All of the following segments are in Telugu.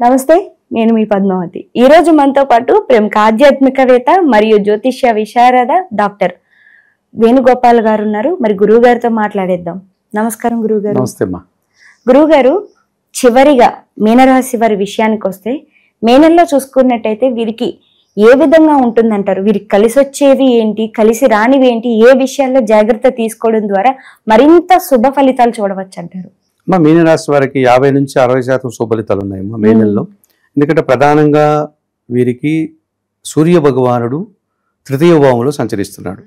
నమస్తే, నేను మీ పద్మావతి. ఈ రోజు మనతో పాటు ప్రముఖ ఆధ్యాత్మికవేత్త మరియు జ్యోతిష్య విశారద డాక్టర్ వేణుగోపాల్ గారు ఉన్నారు. మరి గురువు గారితో మాట్లాడేద్దాం. నమస్కారం గురువు గారు. నమస్తే అమ్మా. గురువు గారు, చివరిగా మీనరాశి వారి విషయానికి వస్తే, మే నెలలో చూసుకున్నట్టయితే వీరికి ఏ విధంగా ఉంటుందంటారు? వీరికి కలిసి వచ్చేవి ఏంటి, కలిసి రానివి ఏంటి, ఏ విషయాల్లో జాగ్రత్త తీసుకోవడం ద్వారా మరింత శుభ ఫలితాలు చూడవచ్చు అంటారు? మా మీనరాశి వారికి 50 నుంచి 60% శుభలితాలు ఉన్నాయమ్మా మే నెలలో. ఎందుకంటే ప్రధానంగా వీరికి సూర్య భగవానుడు తృతీయ భావంలో సంచరిస్తున్నాడు.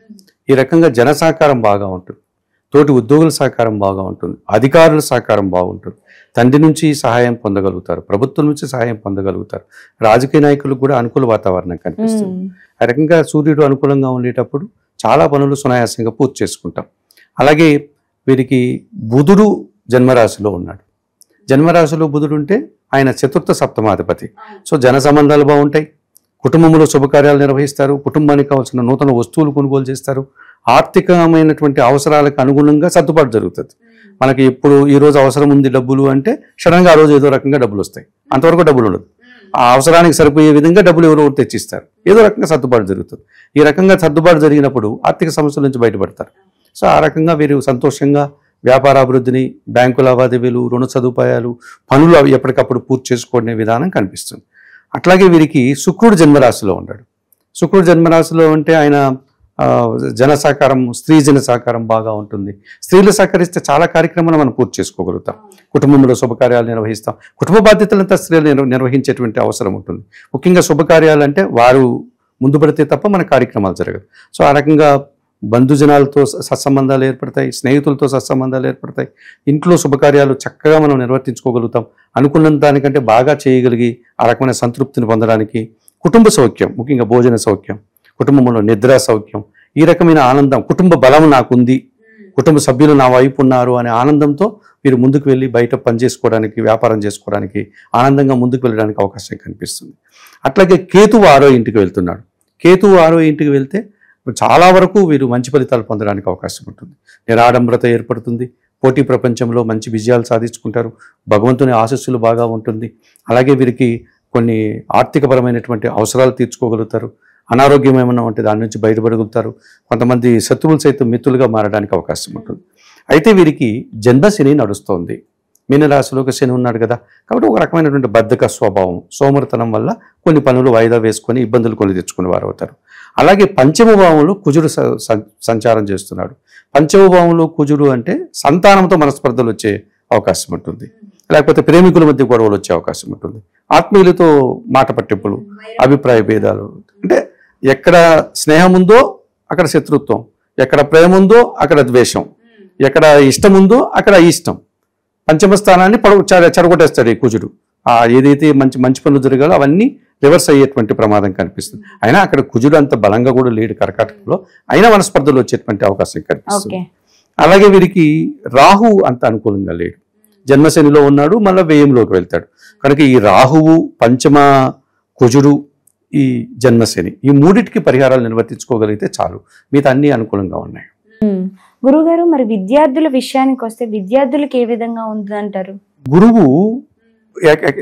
ఈ రకంగా జన సహకారం బాగా ఉంటుంది, తోటి ఉద్యోగుల సహకారం బాగా ఉంటుంది, అధికారుల సహకారం బాగుంటుంది, తండ్రి నుంచి సహాయం పొందగలుగుతారు, ప్రభుత్వం నుంచి సహాయం పొందగలుగుతారు, రాజకీయ నాయకులకు కూడా అనుకూల వాతావరణం కనిపిస్తుంది. ఆ రకంగా సూర్యుడు అనుకూలంగా ఉండేటప్పుడు చాలా పనులు సునాయాసంగా పూర్తి చేసుకుంటాం. అలాగే వీరికి బుధుడు జన్మరాశిలో ఉన్నాడు. జన్మరాశిలో బుధుడు ఉంటే ఆయన చతుర్థ సప్తమాధిపతి. సో జన సంబంధాలు బాగుంటాయి, కుటుంబంలో శుభకార్యాలు నిర్వహిస్తారు, కుటుంబానికి కావాల్సిన నూతన వస్తువులు కొనుగోలు చేస్తారు, ఆర్థికమైనటువంటి అవసరాలకు అనుగుణంగా సర్దుబాటు జరుగుతుంది. మనకి ఎప్పుడు ఈ రోజు అవసరం ఉంది డబ్బులు అంటే సడన్గా ఆ రోజు ఏదో రకంగా డబ్బులు వస్తాయి, అంతవరకు డబ్బులు ఉండదు. ఆ అవసరానికి సరిపోయే విధంగా డబ్బులు ఎవరో తెచ్చిస్తారు, ఏదో రకంగా సర్దుబాటు జరుగుతుంది. ఈ రకంగా సర్దుబాటు జరిగినప్పుడు ఆర్థిక సమస్యల నుంచి బయటపడతారు. సో ఆ రకంగా వీరు సంతోషంగా వ్యాపారాభివృద్ధిని, బ్యాంకు లావాదేవీలు, రుణ సదుపాయాలు, పనులు అవి ఎప్పటికప్పుడు పూర్తి చేసుకునే విధానం కనిపిస్తుంది. అట్లాగే వీరికి శుక్రుడు జన్మరాశిలో ఉన్నాడు. శుక్రుడు జన్మరాశిలో ఉంటే ఆయన జన సహకారం, స్త్రీ జన సహకారం బాగా ఉంటుంది. స్త్రీలు సహకరిస్తే చాలా కార్యక్రమాలు మనం పూర్తి చేసుకోగలుగుతాం. కుటుంబంలో శుభకార్యాలు నిర్వహిస్తాం. కుటుంబ బాధ్యతలంతా స్త్రీలు నిర్వహించేటువంటి అవసరం ఉంటుంది. ముఖ్యంగా శుభకార్యాలు అంటే వారు ముందు పడితే తప్ప మన కార్యక్రమాలు జరగదు. సో ఆ రకంగా బంధుజనాలతో సత్సంబంధాలు ఏర్పడతాయి, స్నేహితులతో సత్సంబంధాలు ఏర్పడతాయి, ఇంట్లో శుభకార్యాలు చక్కగా మనం నిర్వర్తించుకోగలుగుతాం. అనుకున్న దానికంటే బాగా చేయగలిగి ఆ రకమైన సంతృప్తిని పొందడానికి కుటుంబ సౌఖ్యం, ముఖ్యంగా భోజన సౌఖ్యం, కుటుంబంలో నిద్ర సౌఖ్యం, ఈ రకమైన ఆనందం, కుటుంబ బలం నాకుంది, కుటుంబ సభ్యులు నా వైపు ఉన్నారు అనే ఆనందంతో మీరు ముందుకు వెళ్ళి బయట పని చేసుకోవడానికి, వ్యాపారం చేసుకోవడానికి, ఆనందంగా ముందుకు వెళ్ళడానికి అవకాశం కనిపిస్తుంది. అట్లాగే కేతువు 6వ ఇంటికి వెళ్తున్నాడు. కేతువు 6వ ఇంటికి వెళ్తే చాలా వరకు వీరు మంచి ఫలితాలు పొందడానికి అవకాశం ఉంటుంది. నిరాడంబరత ఏర్పడుతుంది, పోటీ ప్రపంచంలో మంచి విజయాలు సాధించుకుంటారు, భగవంతుని ఆశస్సులు బాగా ఉంటుంది. అలాగే వీరికి కొన్ని ఆర్థికపరమైనటువంటి అవసరాలు తీర్చుకోగలుగుతారు. అనారోగ్యం ఏమన్నా ఉంటే దాని నుంచి బయటపడగలుగుతారు. కొంతమంది శత్రువులు సైతం మిత్రులుగా మారడానికి అవకాశం ఉంటుంది. అయితే వీరికి జన్మశని నడుస్తోంది. మీనరాశిలోకి శని ఉన్నాడు కదా, కాబట్టి ఒక రకమైనటువంటి బద్ధక స్వభావం, సోమరితనం వల్ల కొన్ని పనులు వాయిదా వేసుకొని ఇబ్బందులు కొని తెచ్చుకునే వారు అవుతారు. అలాగే పంచమ భావంలో కుజుడు సంచారం చేస్తున్నాడు. పంచమ భావంలో కుజుడు అంటే సంతానంతో మనస్పర్ధలు వచ్చే అవకాశం ఉంటుంది, లేకపోతే ప్రేమికుల మధ్య గొడవలు వచ్చే అవకాశం ఉంటుంది, ఆత్మీయులతో మాట పట్టింపులు, అభిప్రాయ భేదాలు. అంటే ఎక్కడ స్నేహం ఉందో అక్కడ శత్రుత్వం, ఎక్కడ ప్రేమ ఉందో అక్కడ ద్వేషం, ఎక్కడ ఇష్టం ఉందో అక్కడ ఇష్టం. పంచమ స్థానాన్ని చెడగొట్టేస్తాడు ఈ కుజుడు. ఏదైతే మంచి పనులు జరగాలో అవన్నీ రివర్స్ అయ్యేటువంటి ప్రమాదం కనిపిస్తుంది. అయినా అక్కడ కుజుడు అంత బలంగా కూడా లేడు కర్కాటకంలో, అయినా మనస్పర్ధలు వచ్చేటువంటి అవకాశం కనిపిస్తుంది. అలాగే వీరికి రాహు అంత అనుకూలంగా లేడు, జన్మశనిలో ఉన్నాడు, మళ్ళీ వ్యయంలోకి వెళ్తాడు. కనుక ఈ రాహువు, పంచమ కుజుడు, ఈ జన్మశని, ఈ మూడిటికి పరిహారాలు నిర్వర్తించుకోగలిగితే చాలు, మిగతా అన్ని అనుకూలంగా ఉన్నాయి. గురుగారు, మరి విద్యార్థుల విషయానికి వస్తే విద్యార్థులకు ఏ విధంగా ఉందంటారు? గురువు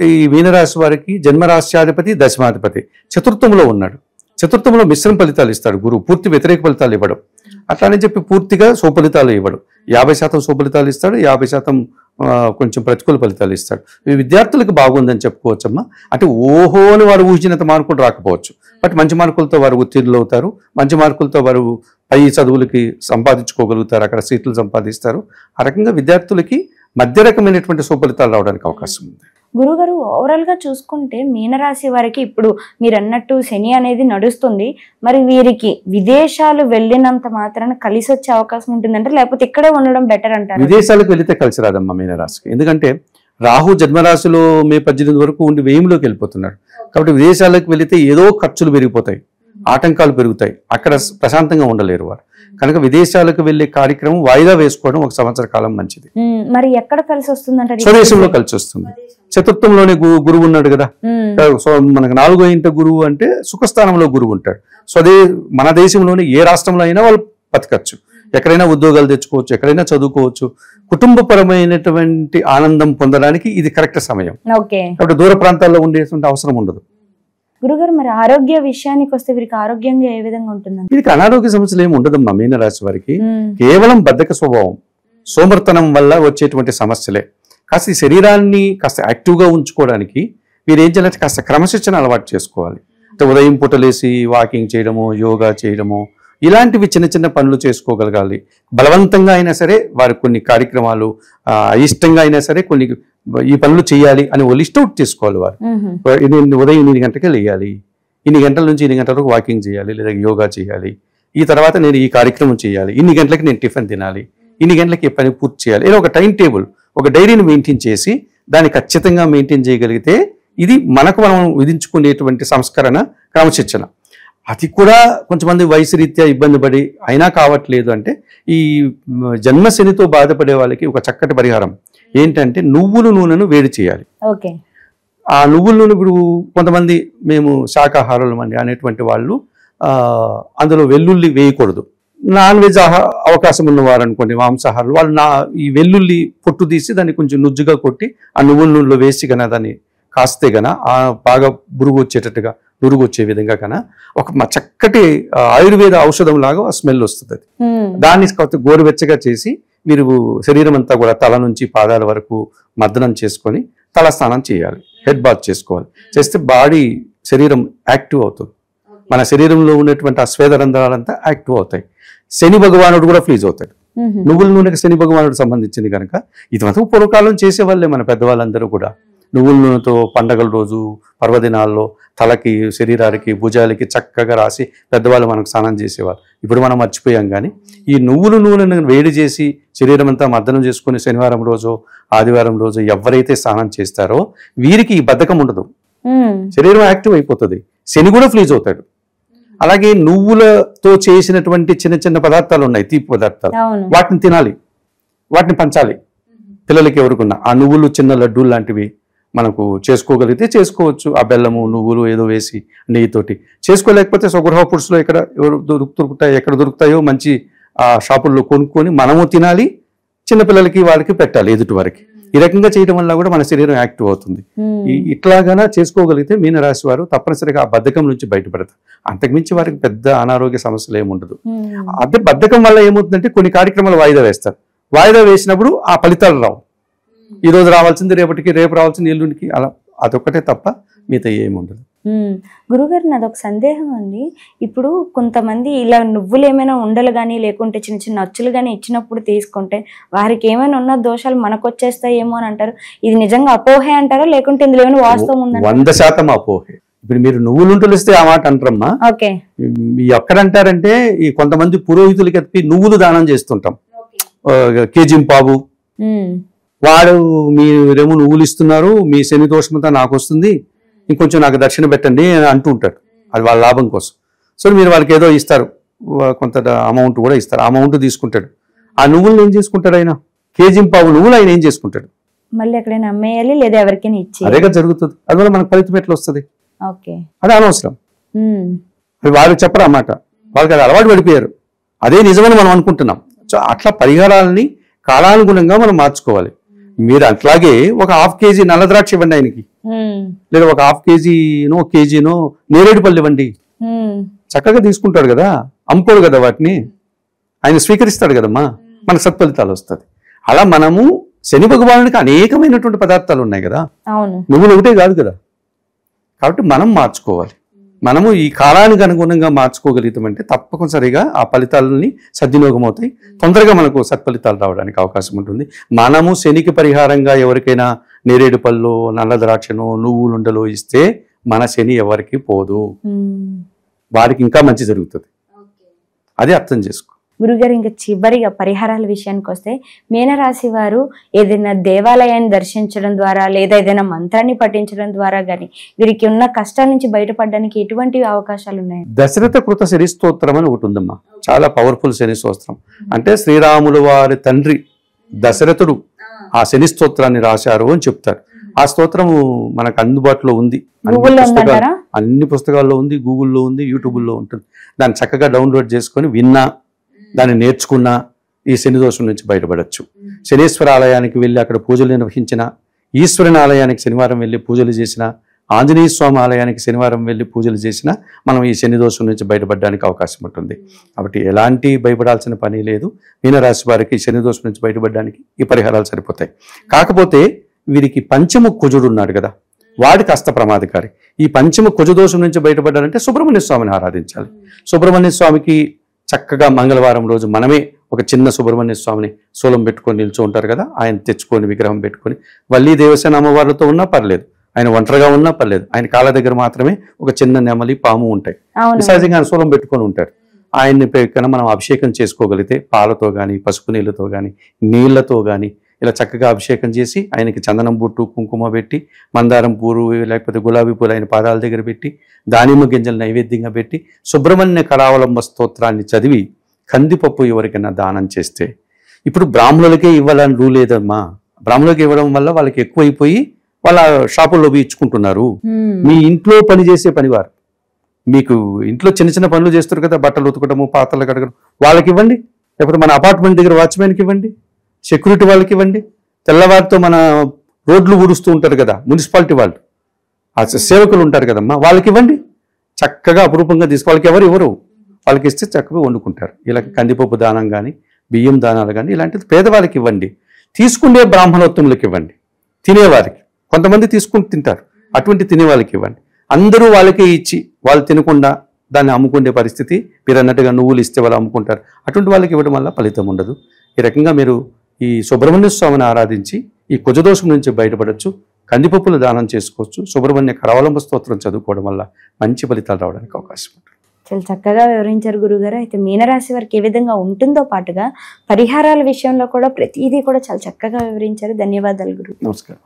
ఈ మీనరాశి వారికి జన్మరాశ్యాధిపతి, దశమాధిపతి చతుర్థంలో ఉన్నాడు. చతుర్థంలో మిశ్రమ ఫలితాలు ఇస్తాడు గురువు, పూర్తి వ్యతిరేక ఫలితాలు ఇవ్వడం. అట్లానే చెప్పి పూర్తిగా సుఫలితాలు ఇవ్వడం. 50% సుఫలితాలు ఇస్తాడు, 50% కొంచెం ప్రతికూల ఫలితాలు ఇస్తాడు. ఈ విద్యార్థులకు బాగుందని చెప్పుకోవచ్చమ్మా. అంటే ఓహో అని వారు ఊహించినంత మార్కులు రాకపోవచ్చు, బట్ మంచి మార్కులతో వారు ఉత్తీర్ణులు అవుతారు, మంచి మార్కులతో వారు పై చదువులకి సంపాదించుకోగలుగుతారు, అక్కడ సీట్లు సంపాదిస్తారు. ఆ రకంగా విద్యార్థులకి మధ్య రకమైనటువంటి సుఫలితాలు రావడానికి అవకాశం ఉంది. గురుగారు, ఓవరాల్ గా చూసుకుంటే మీనరాశి వారికి ఇప్పుడు మీరు అన్నట్టు శని అనేది నడుస్తుంది. మరి వీరికి విదేశాలు వెళ్ళినంత మాత్రాన కలిసి వచ్చే అవకాశం ఉంటుందంటే, లేకపోతే ఇక్కడే ఉండడం బెటర్ అంటారు? విదేశాలకు వెళితే కలిసి రాదమ్మా మీనరాశికి. ఎందుకంటే రాహు జన్మరాశిలో మే 18 వరకు ఉండి వ్యయంలోకి వెళ్ళిపోతున్నాడు. కాబట్టి విదేశాలకు వెళితే ఏదో ఖర్చులు పెరిగిపోతాయి, ఆటంకాలు పెరుగుతాయి, అక్కడ ప్రశాంతంగా ఉండలేరు వారు. కనుక విదేశాలకు వెళ్లే కార్యక్రమం వాయిదా వేసుకోవడం 1 సంవత్సర కాలం మంచిది. మరి ఎక్కడ కలిసి వస్తుందంటే? స్వదేశంలో కలిసి వస్తుంది. చతుర్థంలోనే గురువు ఉన్నాడు కదా, మనకు 4వ ఇంట గురువు అంటే సుఖస్థానంలో గురువు ఉంటాడు. మన దేశంలోనే ఏ రాష్ట్రంలో అయినా వాళ్ళు బతకచ్చు, ఎక్కడైనా ఉద్యోగాలు తెచ్చుకోవచ్చు, ఎక్కడైనా చదువుకోవచ్చు. కుటుంబపరమైనటువంటి ఆనందం పొందడానికి ఇది కరెక్ట్ సమయం. ఓకే, కాబట్టి దూర ప్రాంతాల్లో ఉండేటువంటి అవసరం ఉండదు. గురుగారు మరి ఆరోగ్య విషయానికి వస్తే వీరికి ఆరోగ్యంగా ఏ విధంగా ఉంటుందండి? వీరికి అనారోగ్య సమస్యలు ఏమి ఉండదమ్మా. మీనరాశి వారికి కేవలం బద్ధక స్వభావం, సోమర్తనం వల్ల వచ్చేటువంటి సమస్యలే. కాస్త ఈ శరీరాన్ని కాస్త యాక్టివ్గా ఉంచుకోవడానికి మీరు ఏం చేయాలంటే కాస్త క్రమశిక్షణ అలవాటు చేసుకోవాలి. అంటే ఉదయం పూట లేసి వాకింగ్ చేయడము, యోగా చేయడము, ఇలాంటివి చిన్న చిన్న పనులు చేసుకోగలగాలి. బలవంతంగా అయినా సరే వారి కొన్ని కార్యక్రమాలు, అయిష్టంగా అయినా సరే కొన్ని ఈ పనులు చేయాలి అని ఓ లిస్ట్ అవుట్ చేసుకోవాలి. వారు ఉదయం 8 గంటలకే లేయాలి, ఇన్ని గంటల నుంచి ఇన్ని గంటల వరకు వాకింగ్ చేయాలి లేదా యోగా చేయాలి, ఈ తర్వాత నేను ఈ కార్యక్రమం చేయాలి, ఇన్ని గంటలకి నేను టిఫిన్ తినాలి, ఇన్ని గంటలకి పని పూర్తి చేయాలి. ఇలా ఒక టైం టేబుల్, ఒక డైరీని మెయింటైన్ చేసి దాన్ని ఖచ్చితంగా మెయింటైన్ చేయగలిగితే ఇది మనకు మనం విధించుకునేటువంటి సంస్కరణ, క్రమశిక్షణ. అది కూడా కొంతమంది వయసు రీత్యా ఇబ్బంది పడి అయినా కావట్లేదు అంటే ఈ జన్మశనితో బాధపడే వాళ్ళకి ఒక చక్కటి పరిహారం ఏంటంటే నువ్వుల నూనెను వేడి చేయాలి. ఓకే, ఆ నువ్వుల నూనె ఇప్పుడు కొంతమంది మేము శాకాహారులం అండి అనేటువంటి వాళ్ళు అందులో వెల్లుల్లి వేయకూడదు. నాన్ వెజ్ అవకాశం ఉన్నవారు అనుకోండి, మాంసాహారులు, వాళ్ళు ఈ వెల్లుల్లి పొట్టు తీసి దాన్ని కొంచెం నుజ్జుగా కొట్టి ఆ నువ్వుల నూనెలో వేసి కన్నా దాన్ని కాస్తే గన బాగా బురుగు వచ్చేటట్టుగా, నురుగు వచ్చే విధంగా కన్నా ఒక చక్కటి ఆయుర్వేద ఔషధం లాగా స్మెల్ వస్తుంది. అది దాన్ని గోరువెచ్చగా చేసి మీరు శరీరం అంతా కూడా తల నుంచి పాదాల వరకు మర్దనం చేసుకొని తల స్నానం చేయాలి, హెడ్ బాత్ చేసుకోవాలి. చేస్తే బాడీ శరీరం యాక్టివ్ అవుతుంది. మన శరీరంలో ఉన్నటువంటి ఆ స్వేద రంధ్రాలంతా యాక్టివ్ అవుతాయి. శని భగవానుడు కూడా ఫ్రీజ్ అవుతాడు. నువ్వుల నూనెకి శని భగవానుడు సంబంధించింది కనుక ఇది మాత్రం పూర్వకాలం చేసేవాళ్ళే మన పెద్దవాళ్ళందరూ కూడా. నువ్వుల నూనెతో పండగల రోజు, పర్వదినాల్లో తలకి, శరీరానికి, భుజాలకి చక్కగా రాసి పెద్దవాళ్ళు మనకు స్నానం చేసేవాళ్ళు. ఇప్పుడు మనం మర్చిపోయాం. కానీ ఈ నువ్వుల నూనెను వేడి చేసి శరీరం అంతా మర్దనం చేసుకుని శనివారం రోజు, ఆదివారం రోజు ఎవరైతే స్నానం చేస్తారో వీరికి ఈ బద్ధకం ఉండదు, శరీరం యాక్టివ్ అయిపోతుంది, శని కూడా ఫ్రీజ్ అవుతాడు. అలాగే నువ్వులతో చేసినటువంటి చిన్న చిన్న పదార్థాలు ఉన్నాయి, తీపి పదార్థాలు, వాటిని తినాలి, వాటిని పంచాలి పిల్లలకి ఎవరికున్నా. ఆ నువ్వులు చిన్న లడ్డూలు లాంటివి మనకు చేసుకోగలిగితే చేసుకోవచ్చు. ఆ బెల్లము, నువ్వులు ఏదో వేసి నెయ్యితోటి చేసుకోలేకపోతే స్వగృహ పురుషులు ఎక్కడ దొరుకుతాయో మంచి ఆ షాపుల్లో కొనుక్కొని మనము తినాలి, చిన్నపిల్లలకి వాళ్ళకి పెట్టాలి, ఎదుటి వారికి. ఈ రకంగా చేయడం వల్ల కూడా మన శరీరం యాక్టివ్ అవుతుంది. ఇట్లాగానా చేసుకోగలిగితే మీనరాశి వారు తప్పనిసరిగా ఆ బద్ధకం నుంచి బయటపడతారు. అంతకుమించి వారికి పెద్ద అనారోగ్య సమస్యలు ఏముండదు. అదే బద్ధకం వల్ల ఏమవుతుందంటే కొన్ని కార్యక్రమాలు వాయిదా వేస్తారు. వాయిదా వేసినప్పుడు ఆ ఫలితాలు రావు. ఈ రోజు రావాల్సింది రేపటికి, రేపు రావాల్సింది ఎల్లుండికి, అలా అదొక్కటే తప్ప మిగతా ఏముండదు. గురుగారు నాదొక సందేహం అండి. ఇప్పుడు కొంతమంది ఇలా నువ్వులు ఏమైనా ఉండలు కానీ లేకుంటే చిన్న చిన్న అచ్చులు కానీ ఇచ్చినప్పుడు తీసుకుంటే వారికి ఏమైనా ఉన్న దోషాలు మనకు వచ్చేస్తాయేమో అని అంటారు. ఇది నిజంగా అపోహే అంటారా లేకుంటే ఇందులో ఏమైనా వాస్తవం ఉందా? 100% అపోహే. ఇప్పుడు మీరు నువ్వులుంటలు ఇస్తే ఆ మాట అంటారమ్మా. ఓకే, ఎక్కడంటారంటే ఈ కొంతమంది పురోహితులకి ఎత్తి నువ్వులు దానం చేస్తుంటాం, కేజింపావు. వాడు మీరేమో నువ్వులు ఇస్తున్నారు, మీ శని దోషమంతా నాకు వస్తుంది, ఇంకొంచెం నాకు దక్షిణ పెట్టండి అని అంటూ ఉంటాడు. అది వాళ్ళ లాభం కోసం. సో మీరు వాళ్ళకి ఏదో ఇస్తారు, కొంత అమౌంట్ కూడా ఇస్తారు, అమౌంట్ తీసుకుంటాడు. ఆ నువ్వులు ఏం చేసుకుంటాడు ఆయన? కేజింపావు నువ్వులు ఆయన ఏం చేసుకుంటాడు? మళ్ళీ ఎక్కడైనా అమ్మేయాలి లేదా ఎవరికైనా ఇచ్చి, అదేగా జరుగుతుంది. అందువల్ల మనకు ఫలితం ఎట్లా వస్తుంది? ఓకే, అది అనవసరం. వాళ్ళు చెప్పరు అన్నమాట, వాళ్ళకి అది అలవాటు పడిపోయారు. అదే నిజమని మనం అనుకుంటున్నాం. సో అట్లా పరిహారాలని కాలానుగుణంగా మనం మార్చుకోవాలి. మీరు అట్లాగే ఒక 1/2 kg నల్ల ద్రాక్ష ఇవ్వండి ఆయనకి, లేదా ఒక 1/2 kg నేరేడు పళ్ళు ఇవ్వండి. చక్కగా తీసుకుంటాడు కదా, అమ్ముకోడు కదా, వాటిని ఆయన స్వీకరిస్తాడు కదమ్మా, మనకు సత్ఫలితాలు వస్తుంది. అలా మనము శని భగవానుడికి అనేకమైనటువంటి పదార్థాలు ఉన్నాయి కదా, నువ్వులు ఒకటే కాదు కదా. కాబట్టి మనం మార్చుకోవాలి. మనము ఈ కాలానికి అనుగుణంగా మార్చుకోగలుగుతామంటే తప్పనిసరిగా ఆ ఫలితాలని సద్వినియోగం అవుతాయి, తొందరగా మనకు సత్ఫలితాలు రావడానికి అవకాశం ఉంటుంది. మనము శనికి పరిహారంగా ఎవరికైనా నేరేడు పళ్ళు, నల్ల ద్రాక్షను, నువ్వులుండలు ఇస్తే మన శని ఎవరికి పోదు, వారికి ఇంకా మంచి జరుగుతుంది. అది అర్థం చేసుకో. గురుగారు, ఇంకా చివరిగా పరిహారాల విషయానికి వస్తే మీనరాశి వారు ఏదైనా దేవాలయాన్ని దర్శించడం ద్వారా లేదా ఏదైనా మంత్రాన్ని పఠించడం ద్వారా కానీ వీరికి ఉన్న కష్టాల నుంచి బయటపడడానికి ఎటువంటి అవకాశాలు ఉన్నాయి? దశరథ కృత శని స్తోత్రం అని ఒకటి ఉందమ్మా, చాలా పవర్ఫుల్ శని స్తోత్రం. అంటే శ్రీరాములు వారి తండ్రి దశరథుడు ఆ శని స్తోత్రాన్ని రాశారు అని చెప్తారు. ఆ స్తోత్రము మనకు అందుబాటులో ఉంది, అన్ని పుస్తకాల్లో ఉంది, గూగుల్లో ఉంది, యూట్యూబ్లో ఉంటుంది. దాన్ని చక్కగా డౌన్లోడ్ చేసుకొని విన్నా దాన్ని నేర్చుకున్నా ఈ శని దోషం నుంచి బయటపడచ్చు. శనీశ్వర ఆలయానికి వెళ్ళి అక్కడ పూజలు నిర్వహించిన, ఈశ్వరుని ఆలయానికి శనివారం వెళ్ళి పూజలు చేసిన, ఆంజనేయ స్వామి ఆలయానికి శనివారం వెళ్ళి పూజలు చేసినా మనం ఈ శని దోషం నుంచి బయటపడడానికి అవకాశం ఉంటుంది. కాబట్టి ఎలాంటి భయపడాల్సిన పని లేదు. మీనరాశి వారికి శని దోషం నుంచి బయటపడడానికి ఈ పరిహారాలు సరిపోతాయి. కాకపోతే వీరికి పంచమ కుజుడు ఉన్నాడు కదా, వాడి కాస్త ప్రమాదకారి. ఈ పంచమ కుజ దోషం నుంచి బయటపడాలంటే సుబ్రహ్మణ్య స్వామిని ఆరాధించాలి. సుబ్రహ్మణ్య స్వామికి చక్కగా మంగళవారం రోజు మనమే ఒక చిన్న సుబ్రహ్మణ్య స్వామిని శూలం పెట్టుకొని నిల్చో ఉంటారు కదా, ఆయన తెచ్చుకొని విగ్రహం పెట్టుకొని వల్లి దేవసేన అమ్మవారితో ఉన్నా పర్లేదు, ఆయన ఒంటరిగా ఉన్నా పర్లేదు, ఆయన కాళ్ళ దగ్గర మాత్రమే ఒక చిన్న నెమలి పాము ఉంటాయి, సహజంగా ఆయన శూలం పెట్టుకొని ఉంటారు. ఆయన్ని కన్నా మనం అభిషేకం చేసుకోగలిగితే పాలతో కానీ పసుపు నీళ్ళతో కానీ నీళ్లతో కానీ ఇలా చక్కగా అభిషేకం చేసి ఆయనకి చందనం బొట్టు కుంకుమ పెట్టి మందారం పూలు లేకపోతే గులాబీ పూలు ఆయన పాదాల దగ్గర పెట్టి దానిమ్మ గింజలు నైవేద్యంగా పెట్టి సుబ్రహ్మణ్య కరావలంబ స్తోత్రాన్ని చదివి కందిపప్పు ఎవరికైనా దానం చేస్తే, ఇప్పుడు బ్రాహ్మణులకే ఇవ్వాలని రూ లేదమ్మా, బ్రాహ్మణులకి ఇవ్వడం వల్ల వాళ్ళకి ఎక్కువైపోయి వాళ్ళ షాపుల్లో ఇచ్చుకుంటున్నారు. మీ ఇంట్లో పని చేసే పనివారు, మీకు ఇంట్లో చిన్న చిన్న పనులు చేస్తారు కదా, బట్టలు ఉతకడము పాత్రలు కడగడం, వాళ్ళకి ఇవ్వండి. లేకపోతే మన అపార్ట్మెంట్ దగ్గర వాచ్మెన్కి ఇవ్వండి, సెక్యూరిటీ వాళ్ళకి ఇవ్వండి, తెల్లవారితో మన రోడ్లు ఊడుస్తూ ఉంటారు కదా మున్సిపాలిటీ వాళ్ళు, ఆ సేవకులు ఉంటారు కదమ్మా, వాళ్ళకి ఇవ్వండి. చక్కగా అపురూపంగా వాళ్ళకి ఎవరు ఇవ్వరు, వాళ్ళకి ఇస్తే చక్కగా వండుకుంటారు. ఇలా కందిపప్పు దానం కానీ బియ్యం దానాలు కానీ ఇలాంటిది పేదవాళ్ళకి ఇవ్వండి. తీసుకునే బ్రాహ్మణోత్తములకు ఇవ్వండి, తినేవారికి. కొంతమంది తీసుకుని తింటారు, అటువంటి తినేవాళ్ళకి ఇవ్వండి. అందరూ వాళ్ళకే ఇచ్చి వాళ్ళు తినకుండా దాన్ని అమ్ముకునే పరిస్థితి, మీరు అన్నట్టుగా నువ్వులు ఇస్తే వాళ్ళు అమ్ముకుంటారు, అటువంటి వాళ్ళకి ఇవ్వడం వల్ల ఫలితం ఉండదు. ఈ రకంగా మీరు ఈ సుబ్రహ్మణ్య స్వామిని ఆరాధించి ఈ కుజదోషం నుంచి బయటపడవచ్చు, కందిపప్పులు దానం చేసుకోవచ్చు, సుబ్రహ్మణ్య కరావలంబ స్తోత్రం చదువుకోవడం వల్ల మంచి ఫలితాలు రావడానికి అవకాశం ఉంటుంది. చాలా చక్కగా వివరించారు గురుగారు. అయితే మీనరాశి వారికి ఏ విధంగా ఉంటుందో పాటుగా పరిహారాల విషయంలో కూడా ప్రతిదీ కూడా చాలా చక్కగా వివరించారు. ధన్యవాదాలు గురు. నమస్కారం.